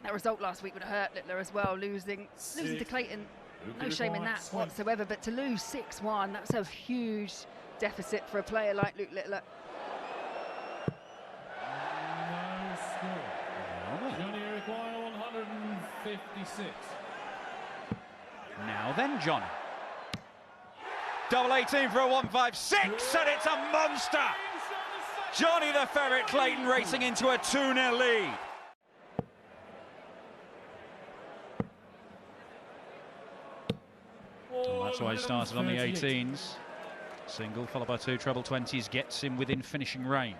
think that result last week would have hurt Littler as well, losing to Clayton. No shame in that whatsoever, but to lose 6-1, that's a huge deficit for a player like Luke Littler. No score. Johnny require 156. Now then, Johnny. Double 18 for a 156, and it's a monster! Johnny the Ferret Clayton racing into a 2-0 lead. And that's why he started on the 18s. Single followed by 2 treble 20s gets him within finishing range.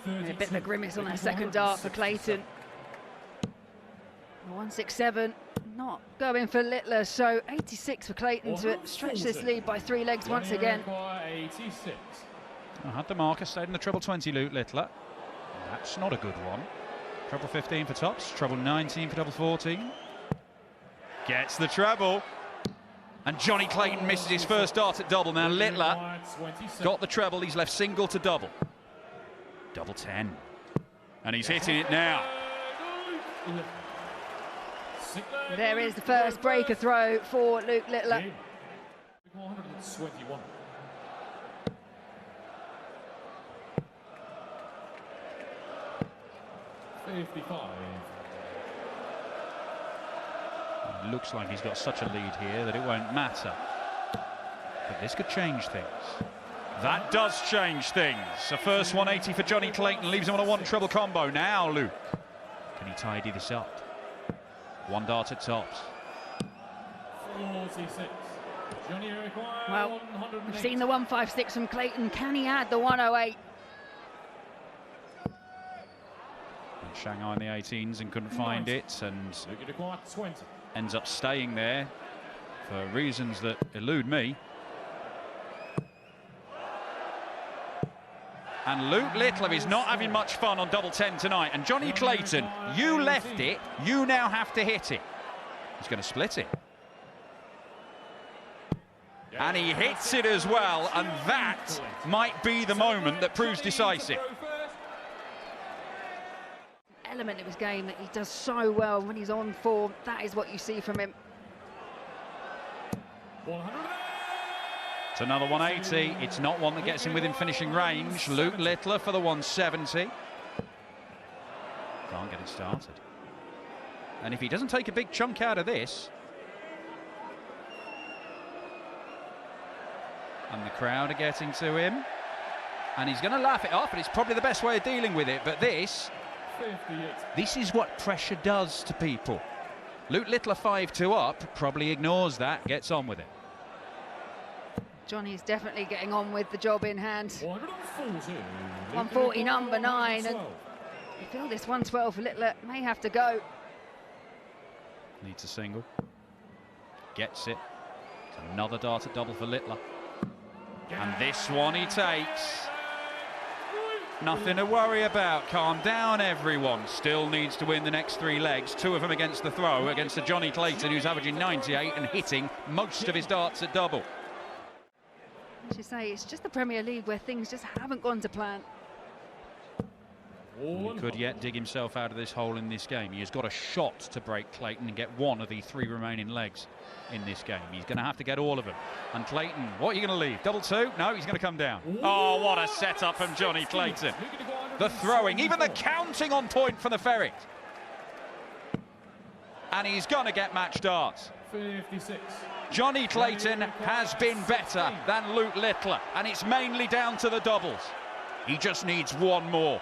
A bit of a grimace on that second dart for Clayton. 167, not going for Littler, so 86 for Clayton to stretch this lead by 3 legs once again. I had the marker, stayed in the treble 20, Luke Littler. That's not a good one. Treble 15 for tops, treble 19 for double 14. Gets the treble. And Johnny Clayton misses his first dart at double. Now Littler got the treble, he's left single to double. Double 10. And he's hitting it now. There is the first breaker throw for Luke Littler. 121. It looks like he's got such a lead here that it won't matter. But this could change things. That does change things. The first 180 for Johnny Clayton leaves him on a 1 treble combo. Now Luke, can he tidy this up? 1 dart at tops. 46. Johnny requires Well, we've seen the 156 from Clayton. Can he add the 108? And Shanghai in the 18s and couldn't find it, and 20. ends up staying there for reasons that elude me. And Luke Littler is not having much fun on double 10 tonight. And Johnny Clayton, you left it, you now have to hit it. He's going to split it. And he hits it as well, and that might be the moment that proves decisive. Element of his game that he does so well when he's on form. That is what you see from him. It's another 180. It's not one that gets him within finishing range. Luke Littler for the 170. Can't get it started. And if he doesn't take a big chunk out of this, and the crowd are getting to him, and he's going to laugh it off, and it's probably the best way of dealing with it. But this is what pressure does to people. Luke Littler 5-2 up, probably ignores that, gets on with it. Johnny's definitely getting on with the job in hand. 140, number 9, and you feel this 112 for Littler may have to go. Needs a single. Gets it. It's another dart at double for Littler. And this one he takes. Nothing to worry about. Calm down, everyone. Still needs to win the next 3 legs. 2 of them against the throw, against a Johnny Clayton who's averaging 98 and hitting most of his darts at double. As you say, it's just the Premier League where things just haven't gone to plan. He could yet dig himself out of this hole in this game. He has got a shot to break Clayton and get 1 of the 3 remaining legs in this game. He's going to have to get all of them. And Clayton, what are you going to leave? Double 2? No, he's going to come down. Oh, what a setup from Johnny Clayton. The throwing, even the counting on point for the Ferret. And he's going to get match darts. 56. Johnny Clayton has been better than Luke Littler, and it's mainly down to the doubles. He just needs 1 more.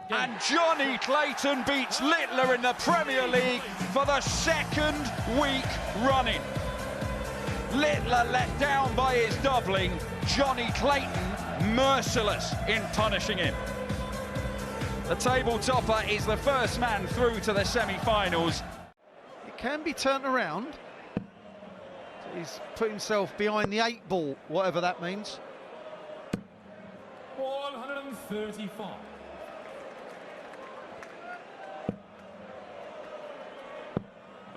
And Johnny Clayton beats Littler in the Premier League for the 2nd week running. Littler let down by his doubling. Johnny Clayton merciless in punishing him. The table topper is the first man through to the semi-finals. It can be turned around. He's put himself behind the 8 ball, whatever that means. 135.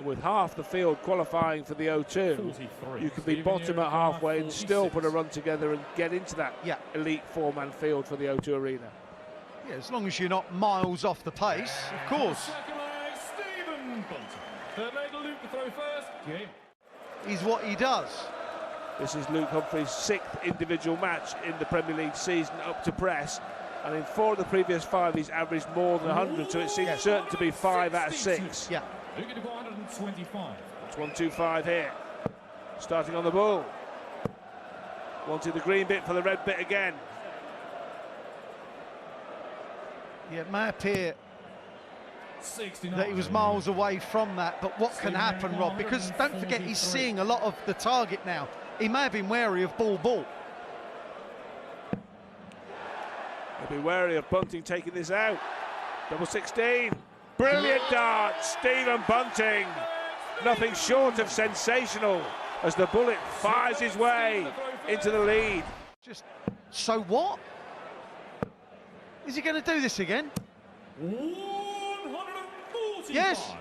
And with half the field qualifying for the O2, you can be bottom at halfway and still put a run together and get into that elite four-man field for the O2 Arena. Yeah, as long as you're not miles off the pace, of course. Stephen Bunting. Third leg, Luke to throw first. Game. Is what he does. This is Luke Humphries' 6th individual match in the Premier League season up to press. And in 4 of the previous 5, he's averaged more than 100, so it seems certain to be 5 out of 6. Yeah. Luke to 125. It's 1-2-5 here. Starting on the ball. Wanted the green bit for the red bit again. Yeah, it may appear 69. that he was miles away from that, but what can happen, Rob? Because don't forget, he's seeing a lot of the target now. He may have been wary of ball. He'll be wary of Bunting taking this out. Double 16. Brilliant dart, Stephen Bunting. Nothing short of sensational as the bullet fires his way into the lead. Just, so what? Is he going to do this again? 145. Yes.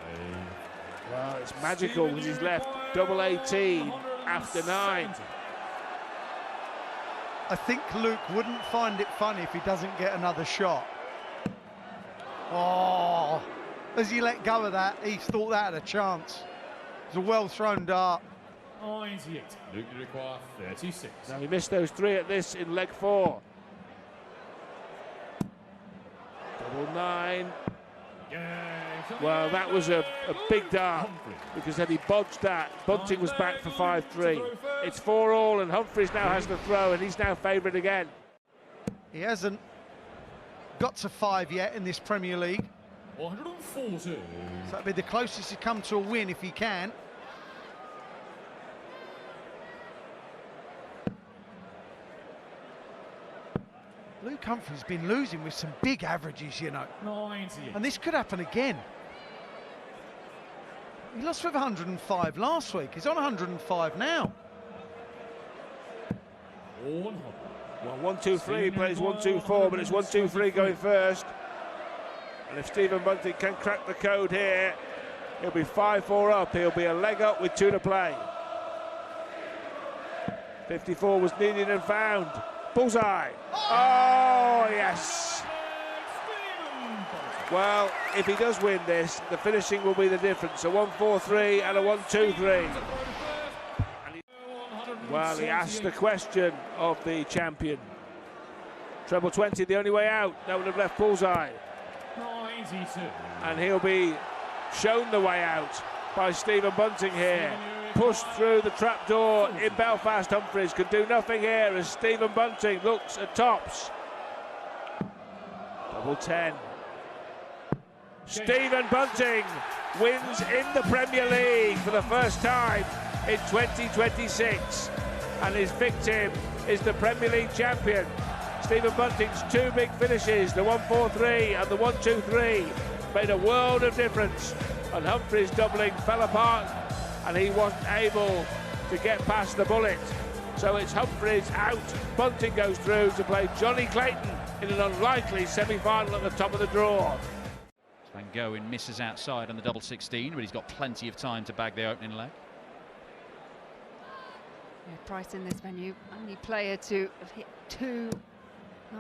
Well, it's magical because he's left double 18 after 9. I think Luke wouldn't find it funny if he doesn't get another shot. Oh, as he let go of that, he thought that had a chance. It was a well-thrown dart. 98. Luke to require 36. Now he missed those 3 at this in leg 4. Double 9. Well, that was a big dart because had he bodged that, Bunting was back for 5-3. It's 4-all and Humphries now has the throw and he's now favourite again. He hasn't got to 5 yet in this Premier League. 140. So that'll be the closest he's come to a win if he can. Luke Humphries has been losing with some big averages, you know. 90. And this could happen again. He lost with 105 last week. He's on 105 now. 100. Well, 1-2-3, he plays 1-2-4, but it's 1-2-3 going first. And if Stephen Bunting can crack the code here, he'll be 5-4 up. He'll be a leg up with 2 to play. 54 was needed and found. Bullseye. Oh, yes. Well, if he does win this, the finishing will be the difference. A 1-4-3 and a 1-2-3. Well, he asked the question of the champion. Treble 20, the only way out. That would have left Bullseye. 92. And he'll be shown the way out by Stephen Bunting here. Pushed through the trapdoor in Belfast. Humphries could do nothing here as Stephen Bunting looks at tops. Double 10. Stephen Bunting wins in the Premier League for the first time in 2026. And his victim is the Premier League champion. Stephen Bunting's 2 big finishes, the 1-4-3 and the 1-2-3, made a world of difference. And Humphries' doubling fell apart and he wasn't able to get past the bullet. So it's Humphries out, Bunting goes through to play Johnny Clayton in an unlikely semi-final at the top of the draw. Van Gerwen misses outside on the double 16, but he's got plenty of time to bag the opening leg. Yeah, Price in this venue, only player to have hit 2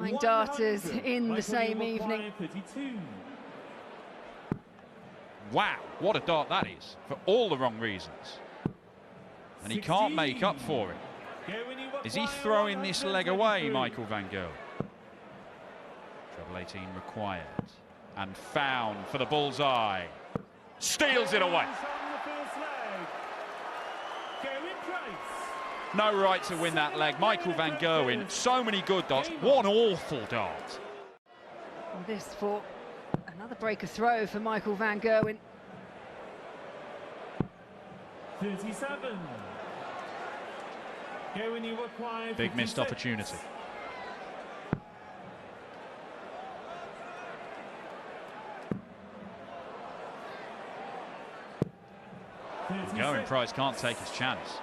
9-darters in the same evening. 32. Wow, what a dart that is, for all the wrong reasons. And he can't make up for it. Is he throwing this leg away, Michael Van Gerwen? Treble 18 required. And found for the bullseye. Steals it away. No right to win that leg. Michael Van Gerwen, so many good darts. One awful dart. And this for another breaker throw for Michael Van Gerwen. 37. Big missed opportunity. Gerwen Price can't take his chance.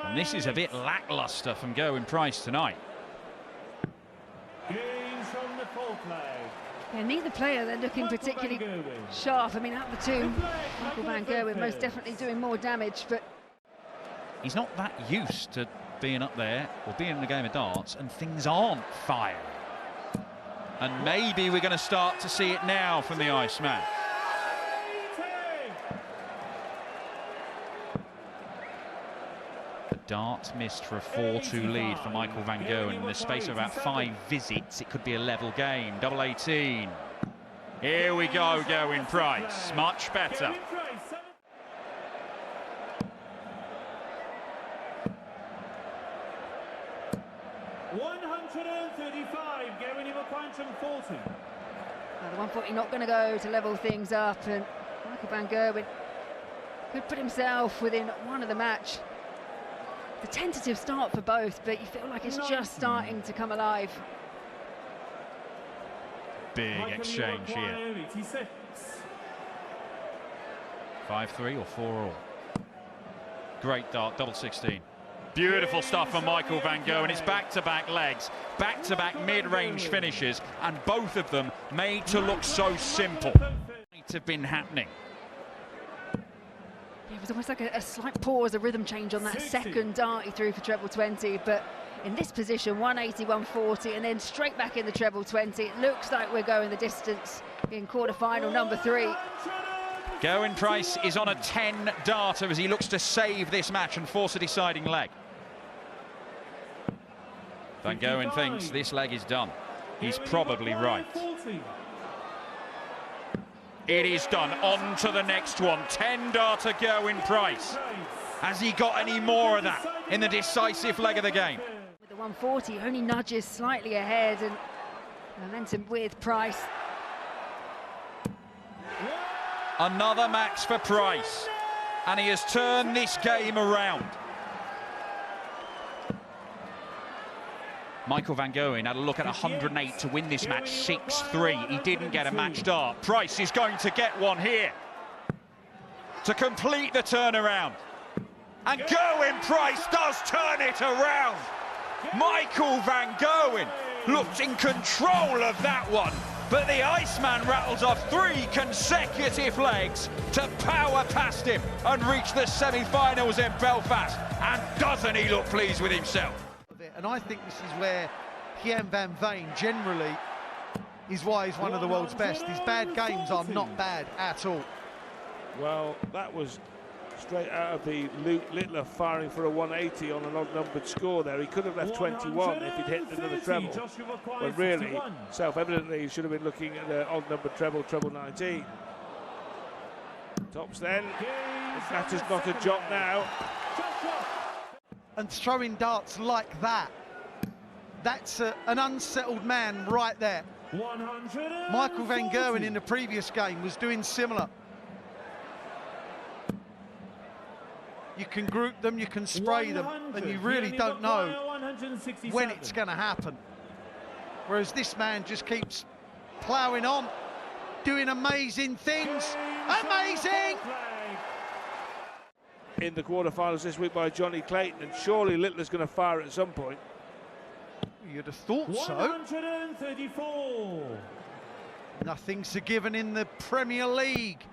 And this is a bit lacklustre from Gerwen Price tonight. Yeah, Yeah, neither player, they're looking particularly sharp. I mean, out of the two, Michael van Gerwen most definitely doing more damage, but he's not that used to being up there or being in a game of darts and things aren't firing. And maybe we're going to start to see it now from the Iceman. The dart missed for a 4-2 lead for Michael van Gerwen. In the space of about 5 visits, it could be a level game. Double 18. Here we go, Gerwen Price. Much better. the 140 not going to go to level things up, and Michael van Gerwen could put himself within one of the match. The tentative start for both, but you feel like it's just starting to come alive. Big exchange here. 5-3 or 4-all. Great dart, double 16. Beautiful stuff from Michael van Gerwen. It's back-to-back legs, back-to-back mid-range finishes, and both of them made to look so simple. Might have been happening. It was almost like a slight pause, a rhythm change on that second dart he threw for treble 20, but in this position, 180, 140, and then straight back in the treble 20. It looks like we're going the distance in quarter-final number 3. Gerwen Price is on a 10-darter as he looks to save this match and force a deciding leg. Van Gerwen thinks this leg is done. He's probably right. It is done. On to the next one. 10-darter Gerwen Price. Has he got any more of that in the decisive leg of the game? With the 140, only nudges slightly ahead, and momentum with Price. Another max for Price, and he has turned this game around. Michael van Gerwen had a look at 108 to win this match 6-3. He didn't get a match dart. Price is going to get one here to complete the turnaround. And Gerwen Price does turn it around. Michael van Gerwen looked in control of that one, but the Iceman rattles off 3 consecutive legs to power past him and reach the semi-finals in Belfast. And doesn't he look pleased with himself? And I think this is where Jan van Veen generally is why he's one of the world's best. His bad games are not bad at all. Well, that was straight out of the Luke Littler firing for a 180 on an odd-numbered score there. He could have left 21 if he'd hit another treble. But really, self-evidently, he should have been looking at an odd-numbered treble, treble 19. Tops then. That is not a jot now. And throwing darts like that, that's an unsettled man right there. Michael van Gerwen in the previous game was doing similar. You can group them, you can spray them, and you really don't know when it's going to happen. Whereas this man just keeps ploughing on, doing amazing things. Amazing! In the quarterfinals this week by Johnny Clayton, and surely Littler's going to fire at some point. You'd have thought so. 134. Nothing's a given in the Premier League.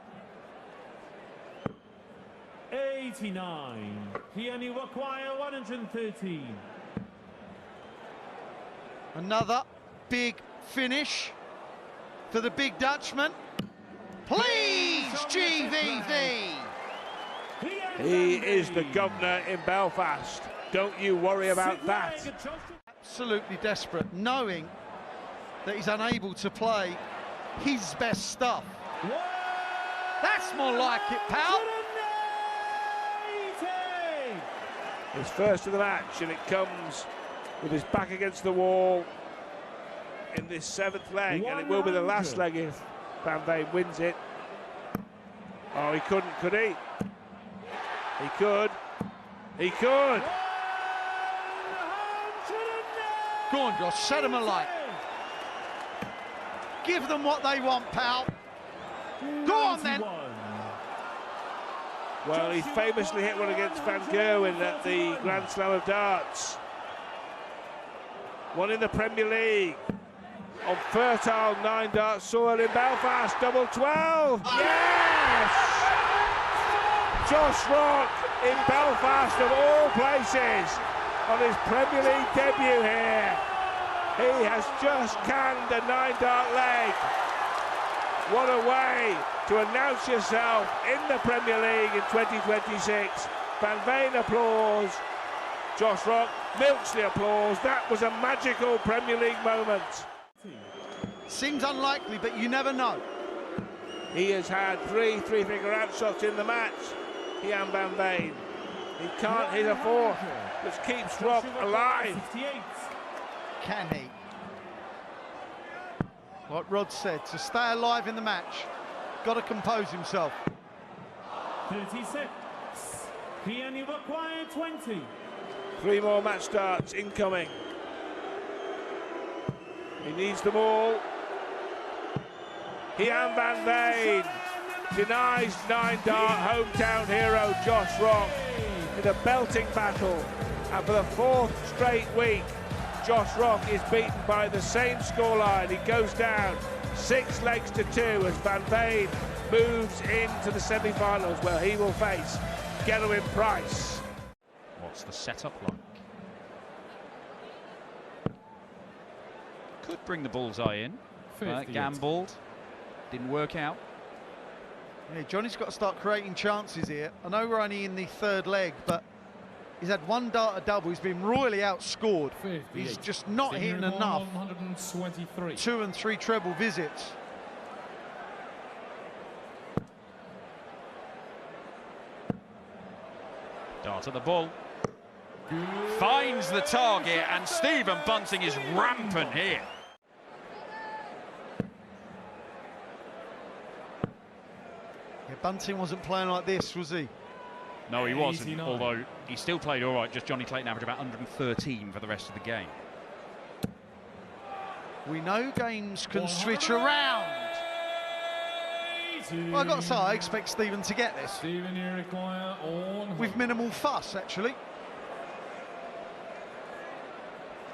89. He only require 113. Another big finish for the big Dutchman. Please, GVV! He is the governor in Belfast. Don't you worry about that. Absolutely desperate, knowing that he's unable to play his best stuff. That's more like it, pal. His first of the match, and it comes with his back against the wall in this 7th leg, and it will be the last leg if Van Veen wins it. Oh, he couldn't, could he? He could. He could. Go on, Josh, set them alight. Give them what they want, pal. Go on, then. Well, he famously hit one against Van Gerwen at the Grand Slam of Darts. One in the Premier League. on fertile 9-dart soil in Belfast. Double 12. Yes! Josh Rock in Belfast, of all places, on his Premier League debut here. He has just canned a 9-dart leg. What a way to announce yourself in the Premier League in 2026. Van Veen applause. Josh Rock milks the applause. That was a magical Premier League moment. Seems unlikely, but you never know. He has had three-figure outshots in the match. He and Van Veen. He can't hit a fourth, which keeps Rock alive. Can he? Like Rod said, to stay alive in the match, got to compose himself. 36. He only required 20. 3 more match starts incoming. He needs them all. Ian Van Veen denies 9-dart hometown hero Josh Rock in a belting battle, and for the 4th straight week Josh Rock is beaten by the same scoreline. He goes down 6 legs to 2 as Van Veen moves into the semi-finals, where he will face Gerwen Price. What's the setup like? Could bring the bullseye in, but gambled, didn't work out. Yeah, Johnny's got to start creating chances here. I know we're only in the 3rd leg, but he's had 1 dart a double. He's been royally outscored. He's just not hitting enough. 123. 2 and 3 treble visits. Dart at the ball. Finds the target, and Stephen Bunting is rampant here. Yeah, Bunting wasn't playing like this, was he? No, he wasn't, 89. although he still played all right. Just Johnny Clayton averaged about 113 for the rest of the game. We know games can switch around. Well, I've got to say, I expect Stephen to get this. Stephen, you require on With minimal fuss, actually.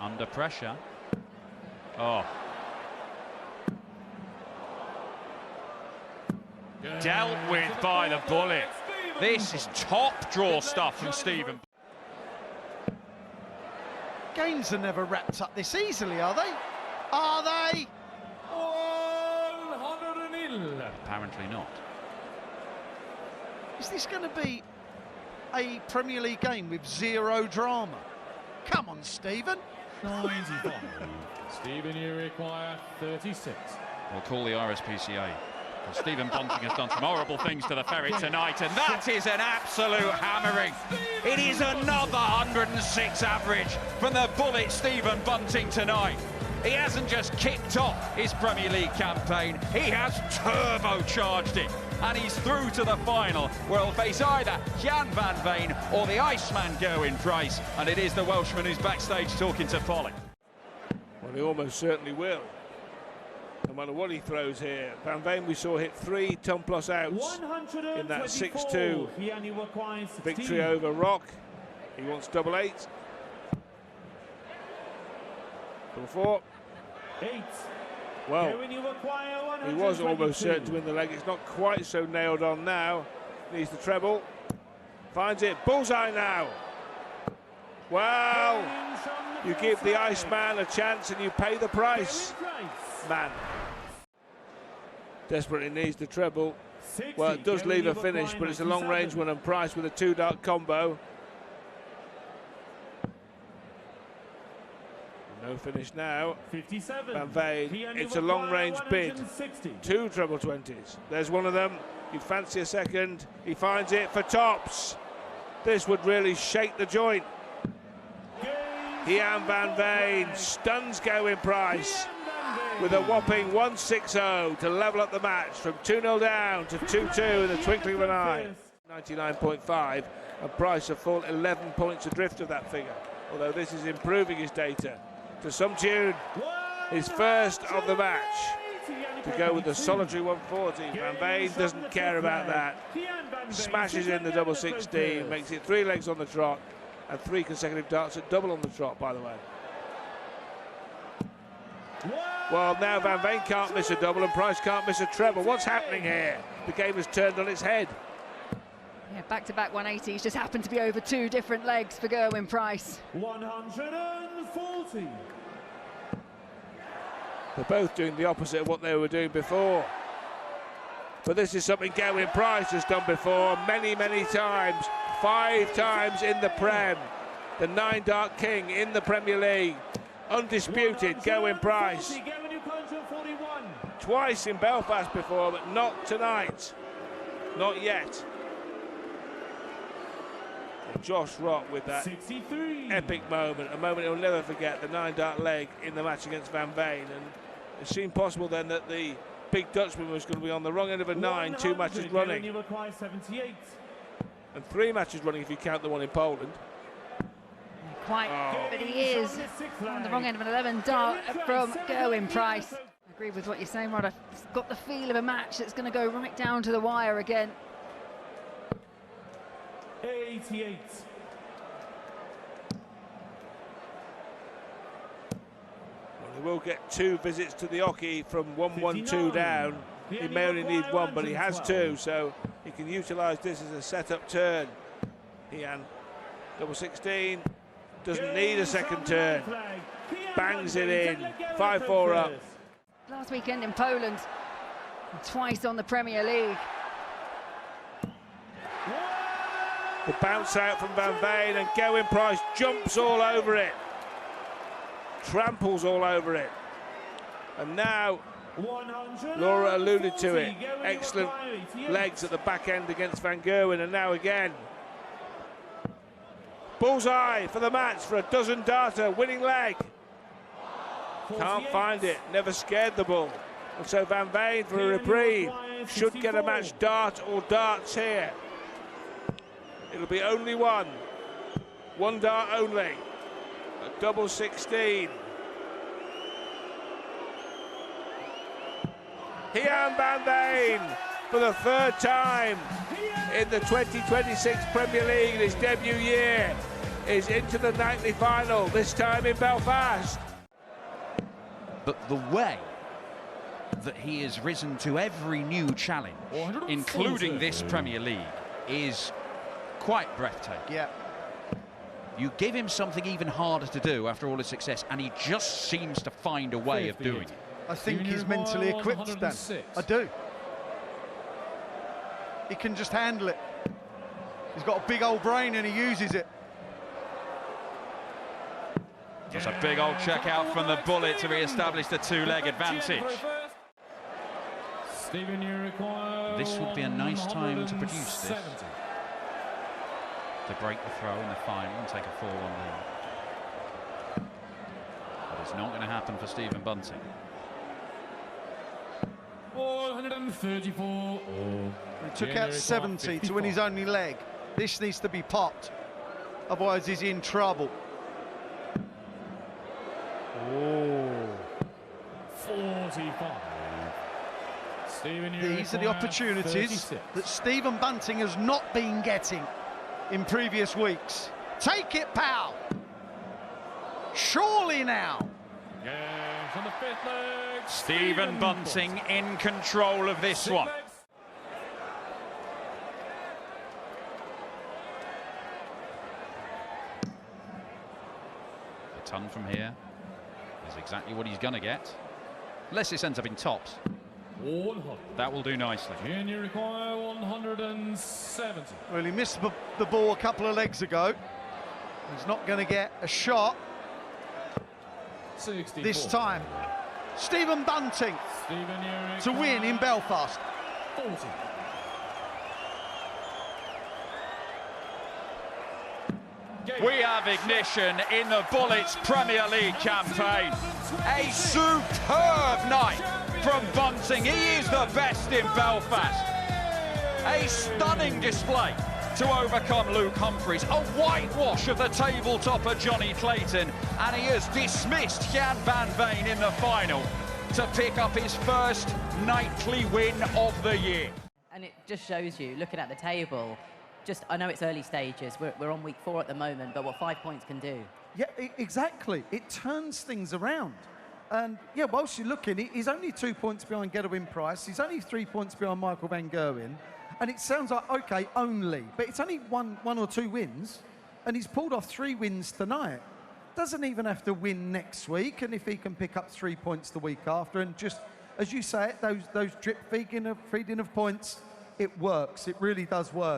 Under pressure. Oh. Dealt with by the bullet. This is top draw stuff from Stephen. Games are never wrapped up this easily, are they? Are they? 100. Apparently not. Is this going to be a Premier League game with 0 drama? Come on, Stephen. 95. Stephen, you require 36. We'll call the RSPCA. Well, Stephen Bunting has done some horrible things to the ferret tonight, and that is an absolute hammering. It is another 106 average from the bullet Stephen Bunting tonight. He hasn't just kicked off his Premier League campaign, he has turbocharged it. And he's through to the final, where he'll face either Jan Van Veen or the Iceman Gerwen Price. And it is the Welshman who's backstage talking to Polly. Well, he almost certainly will. No matter what he throws here. Van Veen, we saw, hit 3 ton-plus outs in that 6-2 victory over Rock. He wants double 8. Double 4. 8. Well, he was almost certain to win the leg. It's not quite so nailed on now. Needs the treble. Finds it. Bullseye now. Well, you give the Iceman a chance and you pay the price. Man. Desperately needs the treble. Well, it does leave a finish, but it's a long-range one, and Price with a 2-dart combo. No finish now. 57. Van Veen, it's a long-range bid. 2 treble 20s. There's one of them. He'd fancy a second. He finds it for tops. This would really shake the joint. Ian Van Veen stuns Gerwen Price with a whopping 160 to level up the match from 2-0 down to 2-2 in the twinkling of an eye. 99.5, and Price a full 11 points adrift of that figure, although this is improving his data to some tune. His first of the match to go with the solitary 140. Van Veen doesn't care about that. Smashes in the double 16, makes it 3 legs on the trot, and 3 consecutive darts at double on the trot, by the way. Well, now Van Veen can't miss a double and Price can't miss a treble. What's happening here? The game has turned on its head. Yeah, back-to-back 180s just happened to be over two different legs for Gerwen Price. 140. They're both doing the opposite of what they were doing before. But this is something Gerwen Price has done before many, many times. 5 times in the Prem. The 9-dart king in the Premier League. Undisputed, Gerwen Price. Twice in Belfast before, but not tonight. Not yet. And Josh Rock with that 63. Epic moment, a moment he'll never forget, the 9-dart leg in the match against Van Veen. And it seemed possible then that the big Dutchman was going to be on the wrong end of a 9, 2 matches running. And 3 matches running if you count the one in Poland. Quite, but he is on the wrong end of an 11 dart from Gerwen Price. I agree with what you're saying, Rod. I've got the feel of a match that's going to go right down to the wire again. 88. Well, he will get 2 visits to the hockey from 1-1-2 down. He may only need 1, but he has 2, so he can utilise this as a set-up turn. Ian, double 16. Doesn't need a second turn. Bangs it in. 5-4 up. Last weekend in Poland, and twice on the Premier League. The bounce out from Van Veen, and Gerwen Price jumps all over it. Tramples all over it. And now, Laura alluded to it. Excellent legs at the back end against Van Gerwen, and now again. Bullseye for the match for a dozen darter, winning leg. Can't find it, never scared the ball. And so Van Veen for a reprieve. Should get a match dart or darts here. It'll be only 1. 1 dart only. A double 16. Ian Van Veen for the 3rd time in the 2026 Premier League in his debut year is into the nightly final, this time in Belfast. But the way that he has risen to every new challenge, including this Premier League, is quite breathtaking. Yeah. You give him something even harder to do after all his success, and he just seems to find a way of doing it. I think he's mentally equipped, Dan. I do. He can just handle it. He's got a big old brain and he uses it. Just a big old check out from the bullet to re-establish the 2-leg advantage. This would be a nice time to produce this. To break the throw in the final and take a 4-1 lead. But it's not going to happen for Stephen Bunting. 434. He took out 70 to win his only leg. This needs to be popped. Otherwise he's in trouble. Oh. 45. These are the opportunities that Stephen Bunting has not been getting in previous weeks. Take it, pal. Surely now. Yes, on the 5th leg. Stephen Bunting in control of this one. A ton from here is exactly what he's going to get. Unless this ends up in tops. 100. That will do nicely. And you require 170. Well, he missed the ball a couple of legs ago. He's not going to get a shot 64. this time. Stephen Bunting to win in Belfast. 40. We have ignition in the Bullets Premier League campaign. A superb night from Bunting. He is the best in Belfast. A stunning display to overcome Luke Humphries. A whitewash of the tabletopper Johnny Clayton. And he has dismissed Jan Van Veen in the final to pick up his first nightly win of the year. And it just shows you, looking at the table, just, I know it's early stages, we're on week 4 at the moment, but what 5 points can do. Yeah, exactly. It turns things around. And yeah, whilst you're looking, he's only 2 points behind Gerwen Price. He's only 3 points behind Michael van Gerwen. And it sounds like, okay, only. But it's only one or two wins. And he's pulled off 3 wins tonight. Doesn't even have to win next week. And if he can pick up 3 points the week after, and just, as you say it, those drip feeding of points, it works. It really does work.